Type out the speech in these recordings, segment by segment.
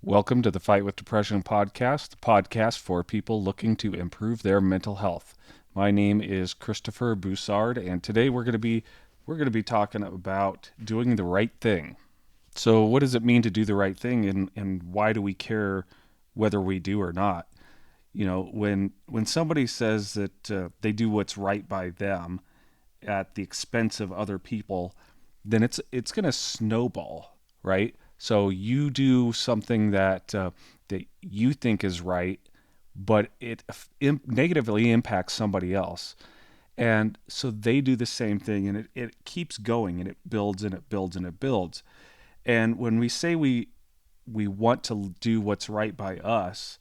Welcome to the Fight with Depression podcast, the podcast for people looking to improve their mental health. My name is Christopher Boussard, and today we're going to be talking about doing the right thing. So, what does it mean to do the right thing, and why do we care whether we do or not? When somebody says that they do what's right by them at the expense of other people, then it's going to snowball, right? So you do something that you think is right, but it negatively impacts somebody else, and so they do the same thing, and it keeps going, and it builds and it builds and it builds. And when we say we want to do what's right by us,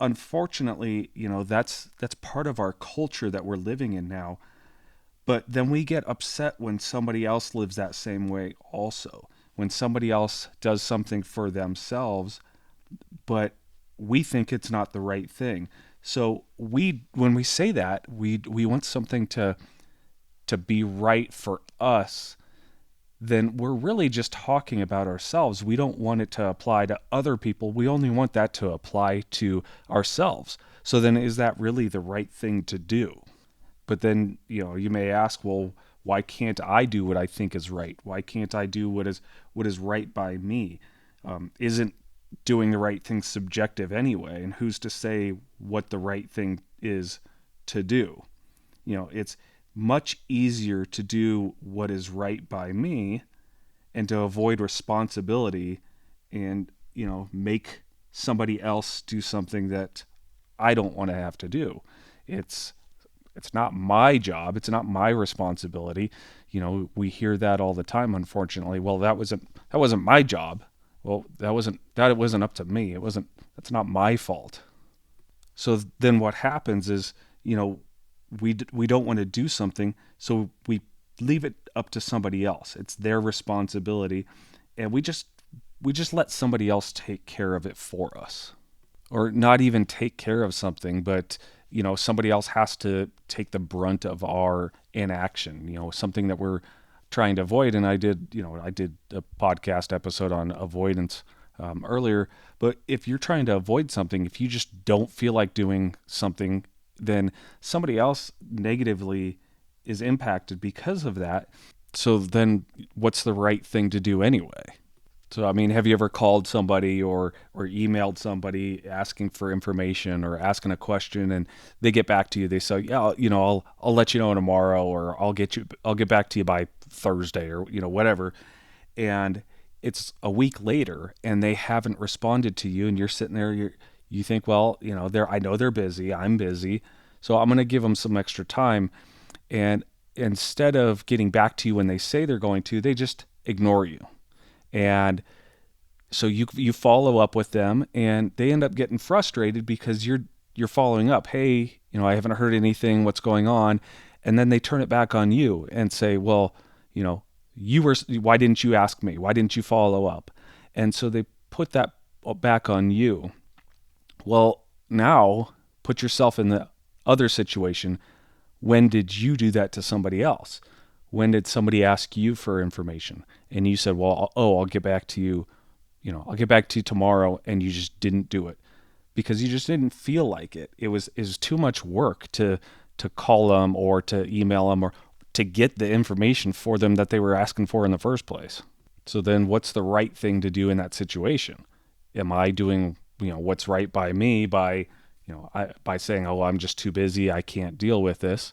unfortunately, that's part of our culture that we're living in now. But then we get upset when somebody else lives that same way also. When somebody else does something for themselves, but we think it's not the right thing. So when we say that, we want something to be right for us, then we're really just talking about ourselves. We don't want it to apply to other people. We only want that to apply to ourselves. So then is that really the right thing to do? But then, you may ask, well, why can't I do what I think is right? Why can't I do what is right by me? Isn't doing the right thing subjective anyway? And who's to say what the right thing is to do? It's much easier to do what is right by me and to avoid responsibility and, make somebody else do something that I don't want to have to do. It's it's not my job. It's not my responsibility. We hear that all the time, unfortunately. Well, that wasn't my job. Well, that wasn't up to me. That's not my fault. So then what happens is, we don't want to do something, so we leave it up to somebody else. It's their responsibility, and we just let somebody else take care of it for us, or not even take care of something, but somebody else has to take the brunt of our inaction, something that we're trying to avoid. And I did a podcast episode on avoidance earlier. But if you're trying to avoid something, if you just don't feel like doing something, then somebody else negatively is impacted because of that. So then what's the right thing to do anyway? So, I mean, have you ever called somebody or emailed somebody asking for information or asking a question, and they get back to you? They say, "Yeah, I'll let you know tomorrow, or I'll get back to you by Thursday, or whatever." And it's a week later, and they haven't responded to you, and you're sitting there. You think, well, I know they're busy. I'm busy, so I'm going to give them some extra time. And instead of getting back to you when they say they're going to, they just ignore you. And so you follow up with them, and they end up getting frustrated because you're following up. Hey, I haven't heard anything. What's going on? And then they turn it back on you and say, well, why didn't you ask me? Why didn't you follow up? And so they put that back on you. Well, now put yourself in the other situation. When did you do that to somebody else? When did somebody ask you for information and you said, well, I'll get back to you, I'll get back to you tomorrow, and you just didn't do it because you just didn't feel like it. It was too much work to call them or to email them or to get the information for them that they were asking for in the first place. So then what's the right thing to do in that situation? Am I doing, what's right by me by saying, oh, I'm just too busy, I can't deal with this?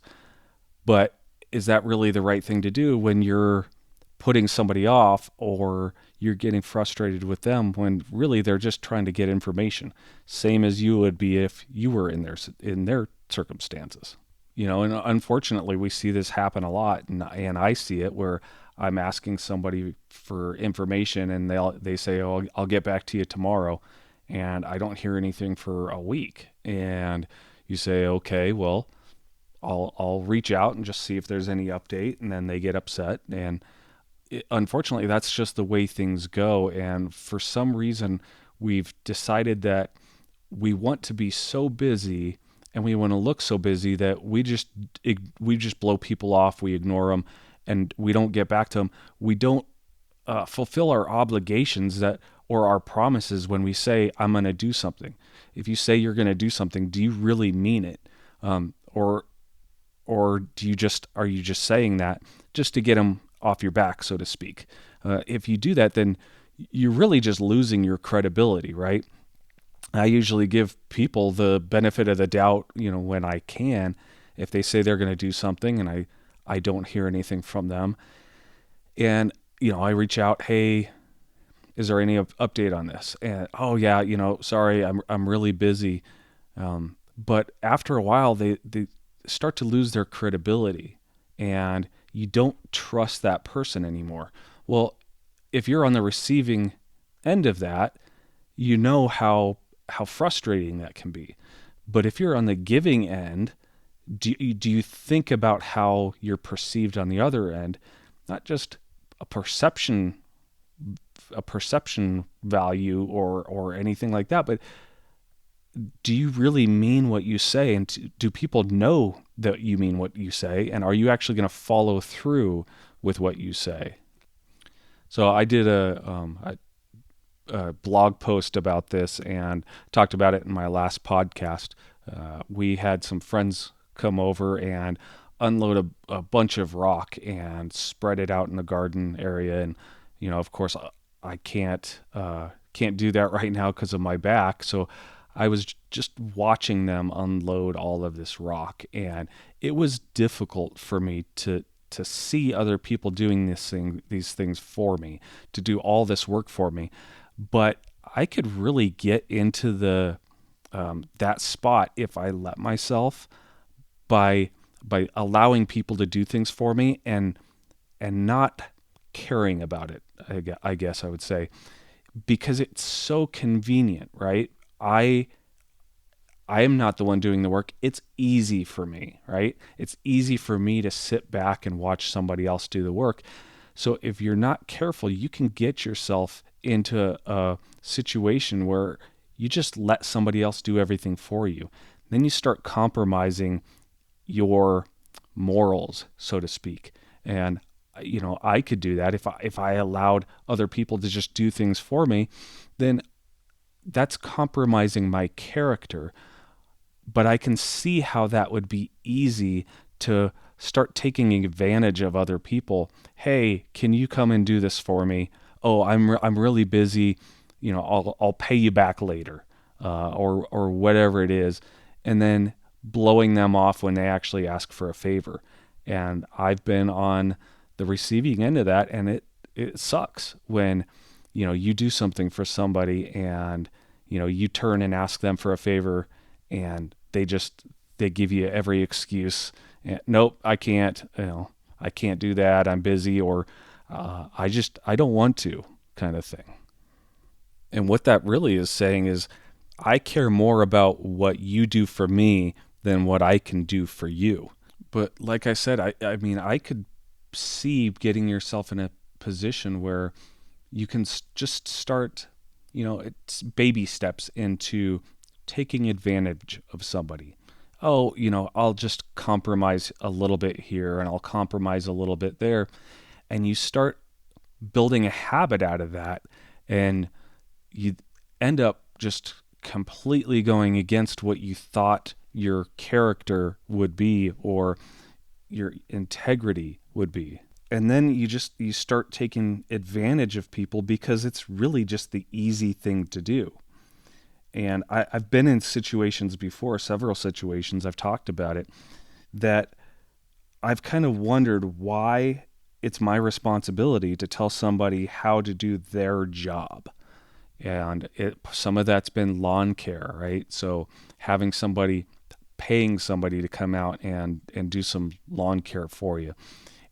But is that really the right thing to do when you're putting somebody off or you're getting frustrated with them when really they're just trying to get information, same as you would be if you were in their circumstances? And unfortunately we see this happen a lot, and I see it where I'm asking somebody for information and they say, oh, I'll get back to you tomorrow, and I don't hear anything for a week. And you say, okay, well, I'll reach out and just see if there's any update, and then they get upset. And unfortunately, that's just the way things go. And for some reason, we've decided that we want to be so busy and we want to look so busy that we just blow people off, we ignore them, and we don't get back to them. We don't fulfill our obligations that or our promises when we say, I'm going to do something. If you say you're going to do something, do you really mean it? Or are you just saying that just to get them off your back, so to speak? If you do that, then you're really just losing your credibility, right? I usually give people the benefit of the doubt, when I can, if they say they're going to do something and I don't hear anything from them. And, I reach out, hey, is there any update on this? And, oh yeah, sorry, I'm really busy. But after a while, they start to lose their credibility and you don't trust that person anymore. Well, if you're on the receiving end of that, you know how frustrating that can be. But if you're on the giving end, do you think about how you're perceived on the other end? Not just a perception value or anything like that, but do you really mean what you say? And do people know that you mean what you say? And are you actually going to follow through with what you say? So I did a blog post about this and talked about it in my last podcast. We had some friends come over and unload a bunch of rock and spread it out in the garden area. And, of course, I can't do that right now because of my back. So I was just watching them unload all of this rock, and it was difficult for me to see other people doing these things for me, to do all this work for me. But I could really get into that spot if I let myself, by allowing people to do things for me and not caring about it. I guess I would say, because it's so convenient, right? I am not the one doing the work. It's easy for me, right? It's easy for me to sit back and watch somebody else do the work. So if you're not careful, you can get yourself into a situation where you just let somebody else do everything for you. Then you start compromising your morals, so to speak. And I could do that if I allowed other people to just do things for me, then that's compromising my character. But I can see how that would be easy to start taking advantage of other people. Hey, can you come and do this for me? Oh, I'm really busy. I'll pay you back later, or whatever it is, and then blowing them off when they actually ask for a favor. And I've been on the receiving end of that, and it sucks when you do something for somebody and you turn and ask them for a favor, and they give you every excuse. And, nope, I can't. I can't do that. I'm busy, or I don't want to, kind of thing. And what that really is saying is, I care more about what you do for me than what I can do for you. But like I said, I mean, I could see getting yourself in a position where you can just start, it's baby steps into taking advantage of somebody. Oh, I'll just compromise a little bit here and I'll compromise a little bit there. And you start building a habit out of that, and you end up just completely going against what you thought your character would be or your integrity would be. And then you start taking advantage of people because it's really just the easy thing to do. And I've been in situations before, several situations, I've talked about it, that I've kind of wondered why it's my responsibility to tell somebody how to do their job. And some of that's been lawn care, right? So paying somebody to come out and do some lawn care for you.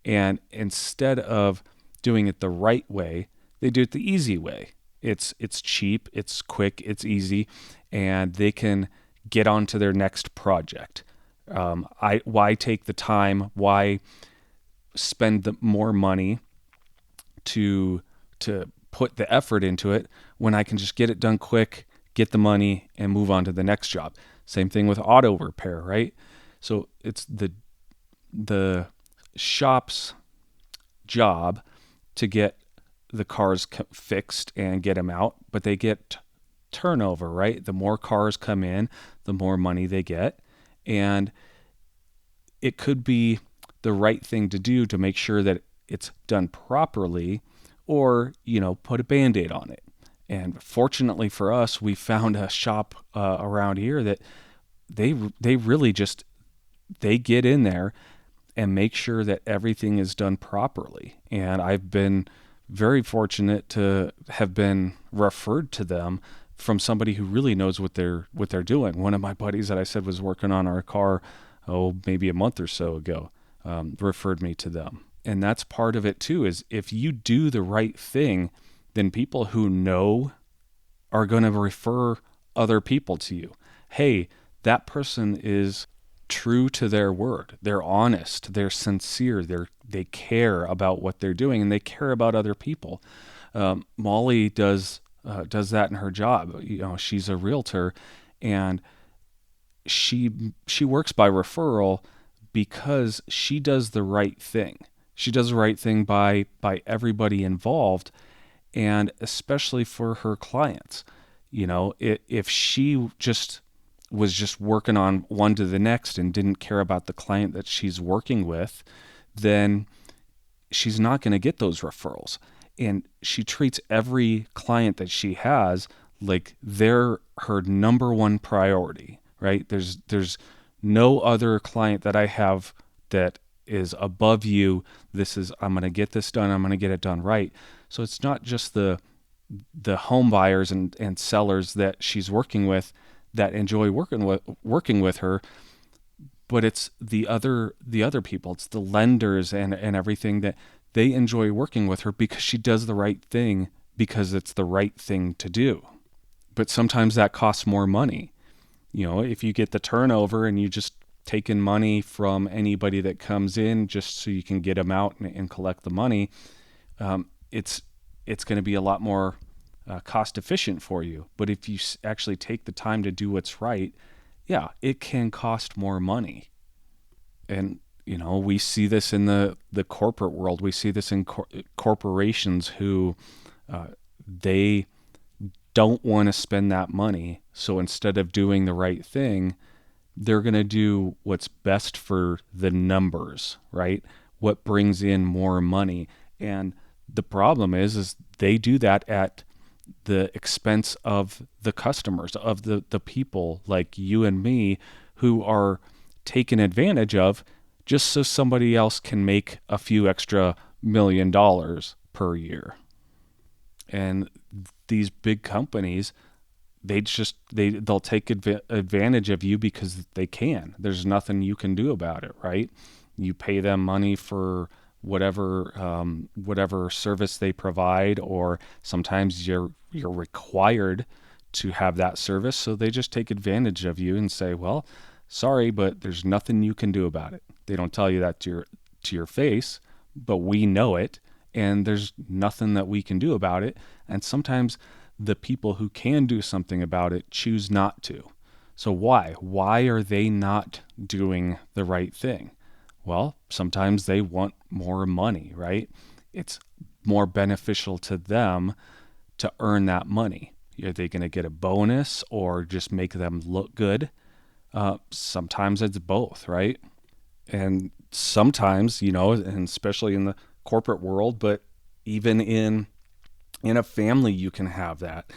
And instead of doing it the right way, they do it the easy way. It's cheap, it's quick, it's easy, and they can get on to their next project. Why take the time? Why spend more money to put the effort into it when I can just get it done quick, get the money, and move on to the next job? Same thing with auto repair, right? So it's the shop's job to get the cars fixed and get them out, but they get turnover, right? The more cars come in, the more money they get. And it could be the right thing to do to make sure that it's done properly, or, put a Band-Aid on it. And fortunately for us, we found a shop around here that they really just, they get in there and make sure that everything is done properly. And I've been very fortunate to have been referred to them from somebody who really knows what they're doing. One of my buddies that I said was working on our car, maybe a month or so ago, referred me to them. And that's part of it too, is if you do the right thing, then people who know are going to refer other people to you. Hey, that person is true to their word. They're honest. They're sincere. They care about what they're doing, and they care about other people. Molly does that in her job. She's a realtor, and she works by referral because she does the right thing. She does the right thing by everybody involved, and especially for her clients. If she was just working on one to the next and didn't care about the client that she's working with, then she's not going to get those referrals. And she treats every client that she has like they're her number one priority, right? There's no other client that I have that is above you. I'm going to get this done. I'm going to get it done right. So it's not just the home buyers and sellers that she's working with that enjoy working with her, but it's the other people. It's the lenders and everything that they enjoy working with her because she does the right thing, because it's the right thing to do. But sometimes that costs more money. If you get the turnover and you just take in money from anybody that comes in just so you can get them out and collect the money, it's going to be a lot more cost efficient for you. But if you actually take the time to do what's right, yeah, it can cost more money. And, we see this in the corporate world. We see this in corporations who they don't want to spend that money. So instead of doing the right thing, they're going to do what's best for the numbers, right? What brings in more money. And the problem is they do that at the expense of the customers, of the people like you and me, who are taken advantage of just so somebody else can make a few extra $1 million per year. And these big companies, they'll take advantage of you because they can. There's nothing you can do about it, right? You pay them money for whatever service they provide, or sometimes you're required to have that service, so they just take advantage of you and say, well, sorry, but there's nothing you can do about it. They don't tell you that to your face, but we know it, and there's nothing that we can do about it. And sometimes the people who can do something about it choose not to. So why are they not doing the right thing? Well, sometimes they want more money, right? It's more beneficial to them to earn that money. Are they going to get a bonus or just make them look good? Sometimes it's both, right? And sometimes, and especially in the corporate world, but even in a family, you can have that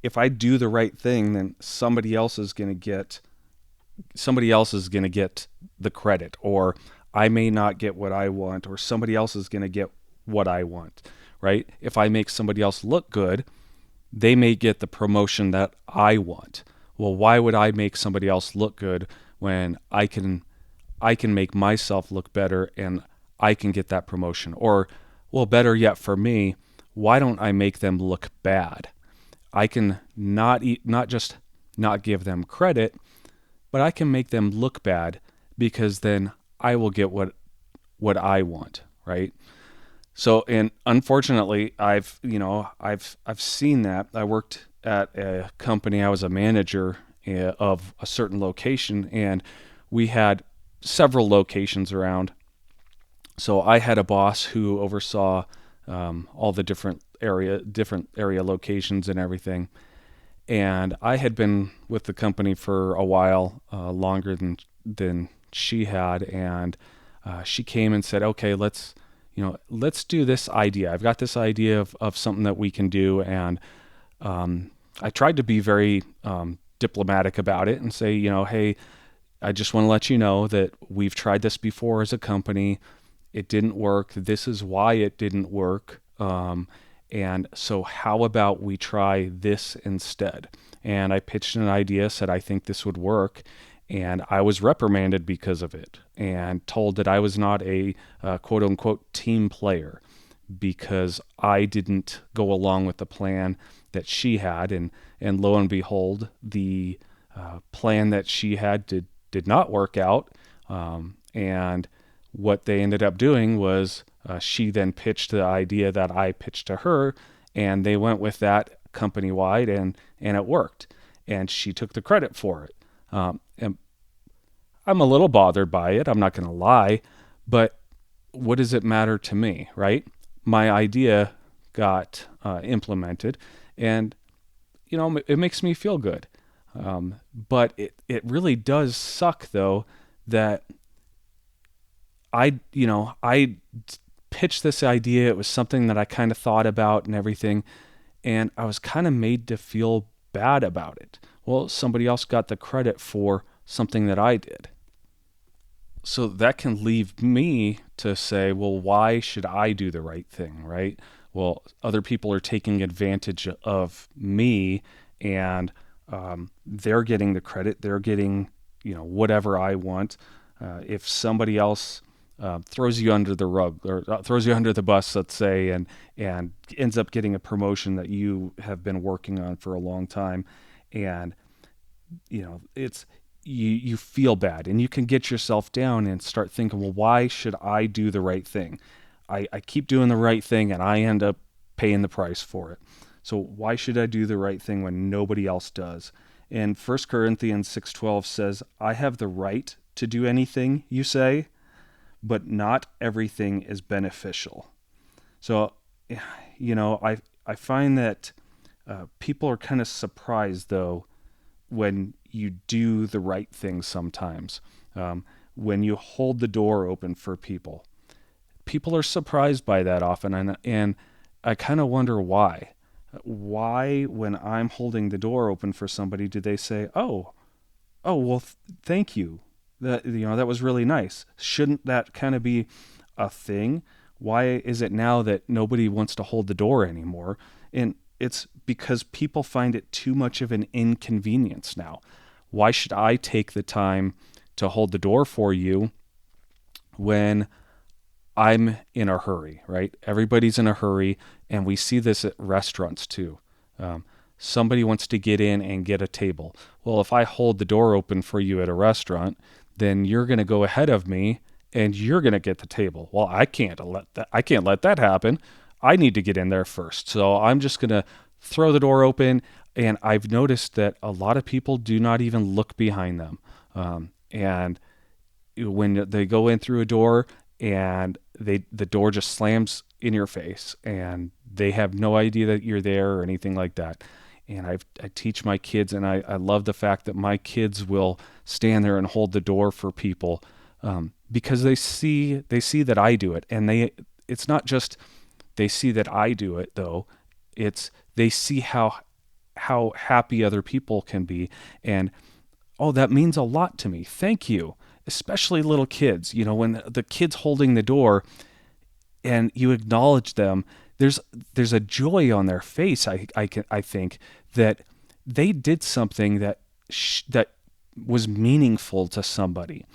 if I do the right thing, then somebody else is going to get the credit, or I may not get what I want, or somebody else is going to get what I want, right? If I make somebody else look good, they may get the promotion that I want. Well, why would I make somebody else look good when I can make myself look better and I can get that promotion? Or, well, better yet for me, why don't I make them look bad? I can not just not give them credit, but I can make them look bad, because then I will get what I want, right? So, and unfortunately, I've seen that. I worked at a company. I was a manager of a certain location, and we had several locations around. So I had a boss who oversaw all the different area locations and everything. And I had been with the company for a while, longer than she had, and she came and said, "Okay, let's do this idea. I've got this idea of something that we can do." And I tried to be very diplomatic about it and say, "Hey, I just want to let you know that we've tried this before as a company. It didn't work. This is why it didn't work. And so how about we try this instead?" And I pitched an idea, said, "I think this would work." And I was reprimanded because of it and told that I was not a quote unquote team player because I didn't go along with the plan that she had. And lo and behold, the plan that she had did not work out. And what they ended up doing was she then pitched the idea that I pitched to her, and they went with that company wide, and it worked. And she took the credit for it. And I'm a little bothered by it, I'm not going to lie, but what does it matter to me, right? My idea got implemented, and it makes me feel good. But it really does suck though that I pitched this idea. It was something that I kind of thought about and everything, and I was kind of made to feel bad about it. Well, somebody else got the credit for something that I did. So that can leave me to say, well, why should I do the right thing, right? Well, other people are taking advantage of me, and they're getting the credit. They're getting, whatever I want. If somebody else throws you under the rug or throws you under the bus, let's say, and ends up getting a promotion that you have been working on for a long time, and it's you feel bad, and you can get yourself down and start thinking, well, why should I do the right thing? I keep doing the right thing, and I end up paying the price for it. So why should I do the right thing when nobody else does? And 1 Corinthians 6:12 says, "I have the right to do anything you say, but not everything is beneficial." So, I find that people are kind of surprised, though, when you do the right thing sometimes. When you hold the door open for people. People are surprised by that often, and I kind of wonder why. Why, when I'm holding the door open for somebody, do they say, "Oh, well, thank you. That was really nice." Shouldn't that kind of be a thing? Why is it now that nobody wants to hold the door anymore? And it's because people find it too much of an inconvenience now. Why should I take the time to hold the door for you when I'm in a hurry, right? Everybody's in a hurry, and we see this at restaurants too. Somebody wants to get in and get a table. Well, if I hold the door open for you at a restaurant, then you're going to go ahead of me and you're going to get the table. Well, I can't let that happen. I need to get in there first. So I'm just going to throw the door open. And I've noticed that a lot of people do not even look behind them. And when they go in through a door, and the door just slams in your face, and they have no idea that you're there or anything like that. And I teach my kids, and I love the fact that my kids will stand there and hold the door for people, because they see that I do it, and it's not just they see that I do it though. It's they see how happy other people can be, and oh, that means a lot to me. Thank you. Especially little kids, when the kid's holding the door and you acknowledge them, there's a joy on their face. I think that they did something that was meaningful to somebody.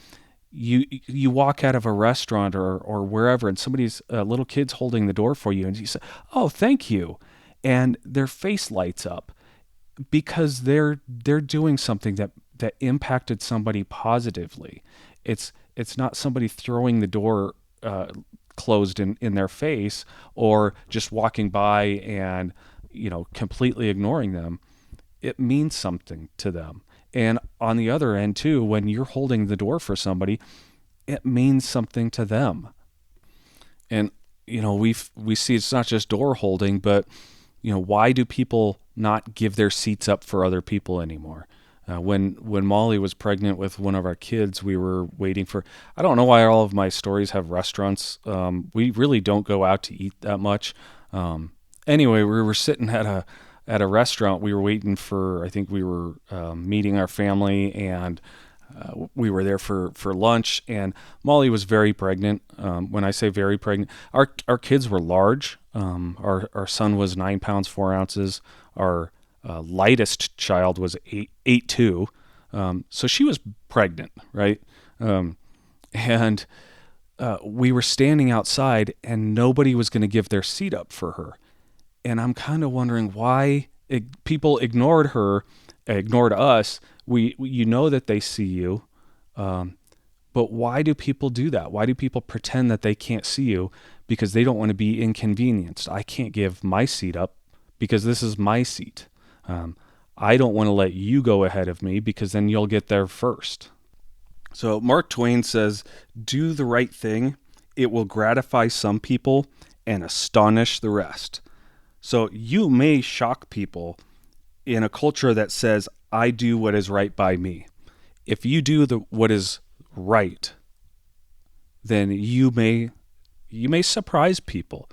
You walk out of a restaurant or wherever, and somebody's little kid's holding the door for you, and you say, "Oh, thank you," and their face lights up because they're doing something that impacted somebody positively. It's not somebody throwing the door closed in their face, or just walking by and completely ignoring them. It means something to them. And on the other end too, when you're holding the door for somebody, it means something to them. And we see it's not just door holding, but why do people not give their seats up for other people anymore? When Molly was pregnant with one of our kids, we were waiting for. I don't know why all of my stories have restaurants. We really don't go out to eat that much. Anyway, we were sitting at a restaurant. We were waiting for. I think we were meeting our family, and we were there for lunch. And Molly was very pregnant. When I say very pregnant, our kids were large. Our son was 9 pounds 4 ounces. Our lightest child was 8'2". So she was pregnant, right? And we were standing outside, and nobody was going to give their seat up for her. And I'm kind of wondering why people ignored us. You know that they see you, but why do people do that? Why do people pretend that they can't see you? Because they don't want to be inconvenienced. I can't give my seat up because this is my seat. I don't want to let you go ahead of me because then you'll get there first. So Mark Twain says, "Do the right thing. It will gratify some people and astonish the rest." So you may shock people in a culture that says, "I do what is right by me." If you do what is right, then you may surprise people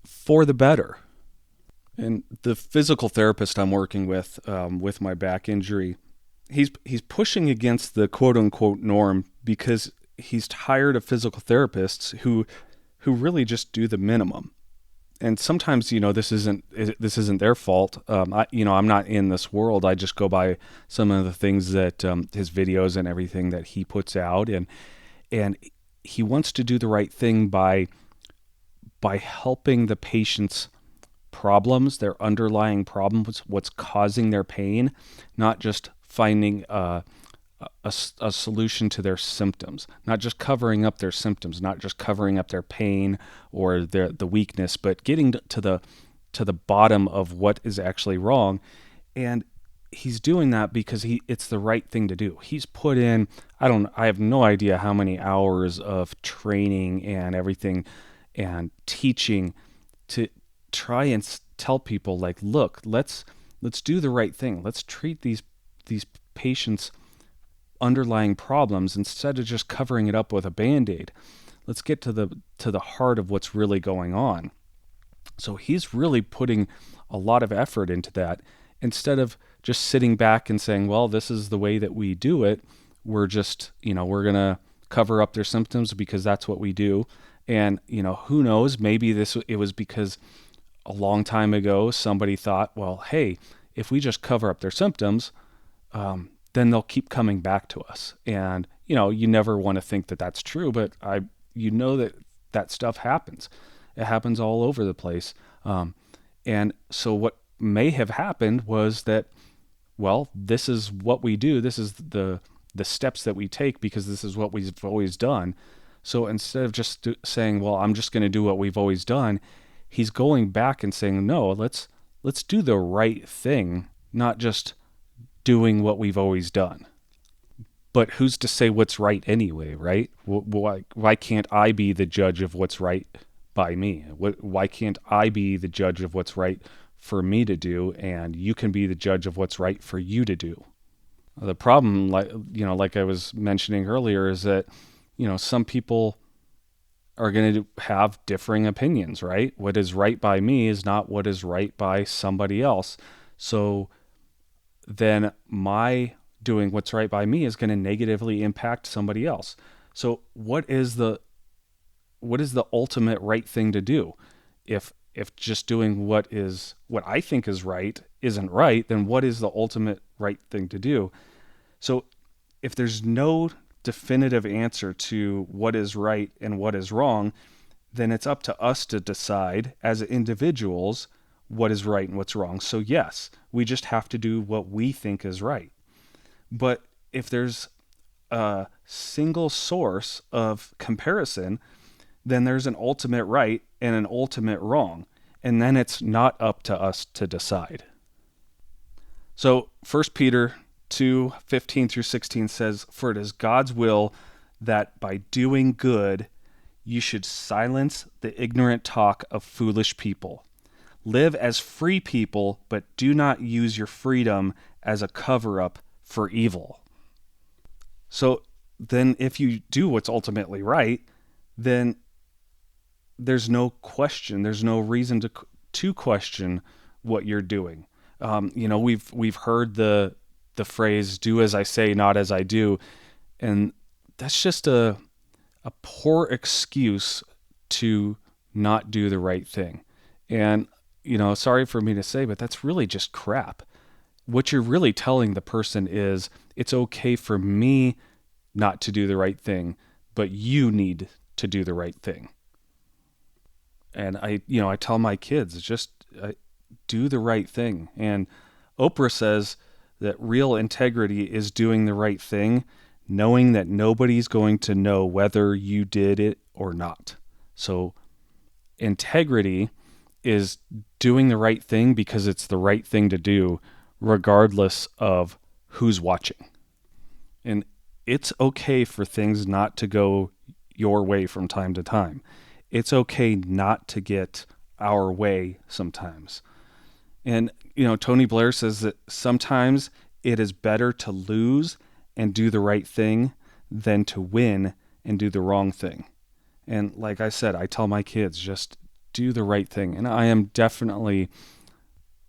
for the better. And the physical therapist I'm working with my back injury, he's pushing against the quote unquote norm because he's tired of physical therapists who really just do the minimum. And sometimes, this isn't their fault. I'm not in this world. I just go by some of the things that his videos and everything that he puts out, and he wants to do the right thing by helping the patient's problems, their underlying problems, what's causing their pain, not just finding a solution to their symptoms, not just covering up their symptoms, not just covering up their pain or the weakness, but getting to the bottom of what is actually wrong. And he's doing that because it's the right thing to do. He's put in, I have no idea how many hours of training and everything and teaching to try and tell people, like, look, let's do the right thing. Let's treat these patients' underlying problems instead of just covering it up with a Band-Aid. Let's get to the heart of what's really going on. So he's really putting a lot of effort into that instead of just sitting back and saying, well, this is the way that we do it. We're just, we're going to cover up their symptoms because that's what we do. And, who knows, maybe it was because a long time ago somebody thought, well, hey, if we just cover up their symptoms, then they'll keep coming back to us. And, you never want to think that that's true, but that stuff happens. It happens all over the place. And so what may have happened was that, well, this is what we do. This is the steps that we take because this is what we've always done. So instead of just saying, well, I'm just going to do what we've always done, he's going back and saying, no, let's do the right thing, not just doing what we've always done. But who's to say what's right anyway, right? Why can't I be the judge of what's right by me? Why can't I be the judge of what's right for me to do, and you can be the judge of what's right for you to do? The problem, like I was mentioning earlier, is that, some people are going to have differing opinions, right? What is right by me is not what is right by somebody else. So then my doing what's right by me is going to negatively impact somebody else. So what is the ultimate right thing to do? If just doing what I think is right isn't right, then what is the ultimate right thing to do? So if there's no definitive answer to what is right and what is wrong, then it's up to us to decide as individuals what is right and what's wrong. So yes, we just have to do what we think is right. But if there's a single source of comparison, then there's an ultimate right and an ultimate wrong. And then it's not up to us to decide. So 1 Peter 2:15 through 16 says, "For it is God's will that by doing good You should silence the ignorant talk of foolish people. Live as free people, but do not use your freedom as a cover up for evil. So then, if you do what's ultimately right, then there's no question, there's no reason to question what you're doing. We've heard the phrase "do as I say, not as I do," and that's just a poor excuse to not do the right thing. And sorry for me to say, but that's really just crap. What you're really telling the person is it's okay for me not to do the right thing, but you need to do the right thing. And I tell my kids, just do the right thing. And Oprah says that real integrity is doing the right thing, knowing that nobody's going to know whether you did it or not. So integrity is doing the right thing because it's the right thing to do, regardless of who's watching. And it's okay for things not to go your way from time to time. It's okay not to get our way sometimes. And, Tony Blair says that sometimes it is better to lose and do the right thing than to win and do the wrong thing. And like I said, I tell my kids, just do the right thing. And I am definitely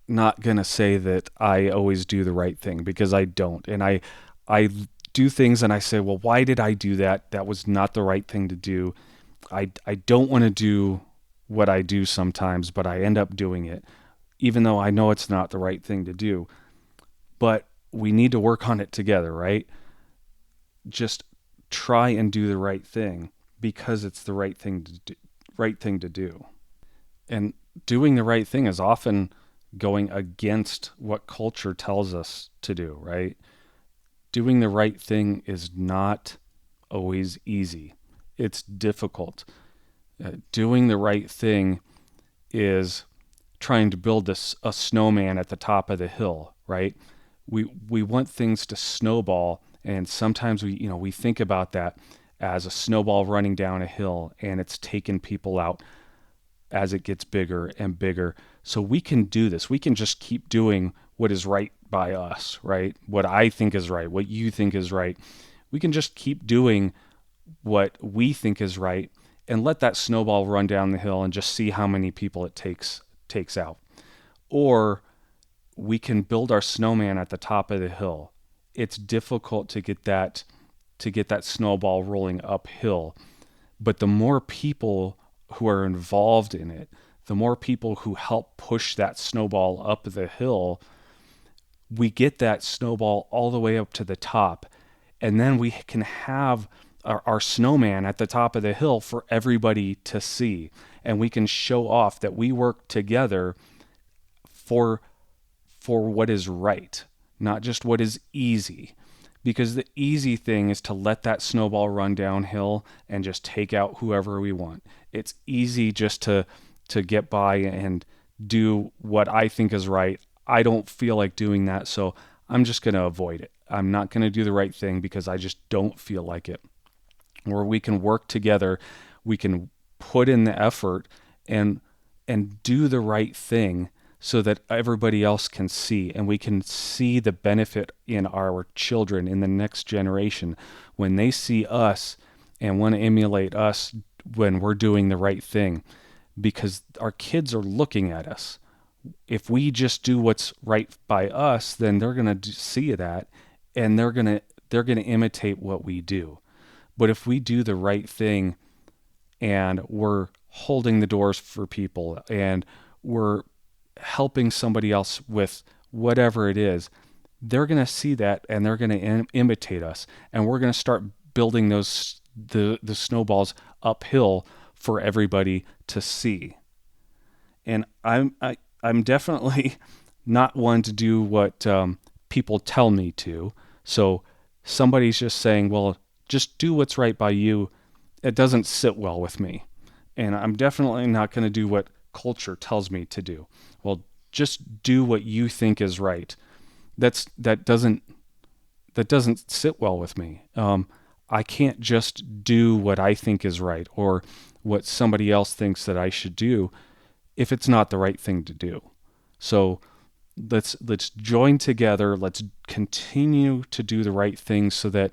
not going to say that I always do the right thing, because I don't. And I do things and I say, well, why did I do that? That was not the right thing to do. I don't want to do what I do sometimes, but I end up doing it, even though I know it's not the right thing to do. But we need to work on it together, right? Just try and do the right thing because it's the right thing to do. And doing the right thing is often going against what culture tells us to do, right? Doing the right thing is not always easy. It's difficult. Doing the right thing is trying to build a snowman at the top of the hill, right? We want things to snowball, and sometimes we think about that as a snowball running down a hill, and it's taking people out as it gets bigger and bigger. So we can do this. We can just keep doing what is right by us, right? What I think is right, what you think is right. We can just keep doing what we think is right and let that snowball run down the hill and just see how many people it takes out. Or we can build our snowman at the top of the hill. It's difficult to get that snowball rolling uphill, but the more people who are involved in it, the more people who help push that snowball up the hill, we get that snowball all the way up to the top. And then we can have our snowman at the top of the hill for everybody to see. And we can show off that we work together for what is right, not just what is easy. Because the easy thing is to let that snowball run downhill and just take out whoever we want. It's easy just to get by and do what I think is right. I don't feel like doing that, so I'm just going to avoid it. I'm not going to do the right thing because I just don't feel like it. Or we can work together. We can put in the effort and do the right thing so that everybody else can see, and we can see the benefit in our children, in the next generation, when they see us and want to emulate us when we're doing the right thing, because our kids are looking at us. If we just do what's right by us, then they're going to see that, and they're going to imitate what we do. But if we do the right thing and we're holding the doors for people and we're helping somebody else with whatever it is, they're going to see that and they're going to imitate us, and we're going to start building the snowballs uphill for everybody to see. And I'm definitely not one to do what people tell me to. So somebody's just saying, well, just do what's right by you. It doesn't sit well with me. And I'm definitely not going to do what culture tells me to do. Well, just do what you think is right. That doesn't sit well with me. I can't just do what I think is right or what somebody else thinks that I should do if it's not the right thing to do. So let's join together. Let's continue to do the right thing so that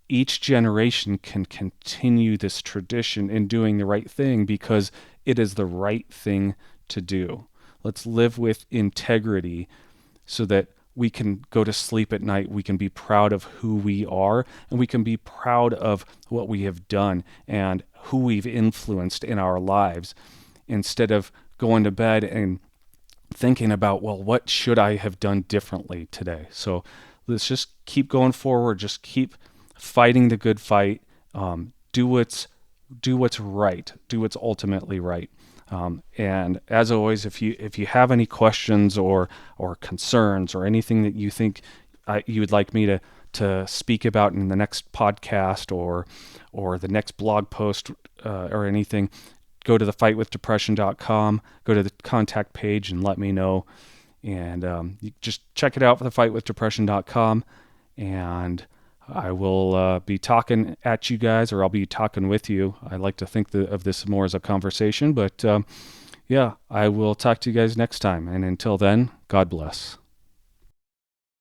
each generation can continue this tradition in doing the right thing because it is the right thing to do. Let's live with integrity so that we can go to sleep at night. We can be proud of who we are, and we can be proud of what we have done and who we've influenced in our lives, instead of going to bed and thinking about, well, what should I have done differently today? So let's just keep going forward. Just keep fighting the good fight. Do what's right. Do what's ultimately right. And as always, if you have any questions or concerns or anything that you think you would like me to speak about in the next podcast or the next blog post or anything, go to thefightwithdepression.com, go to the contact page and let me know. And you just check it out for thefightwithdepression.com. And I will be talking at you guys, or I'll be talking with you. I like to think of this more as a conversation, but yeah, I will talk to you guys next time. And until then, God bless.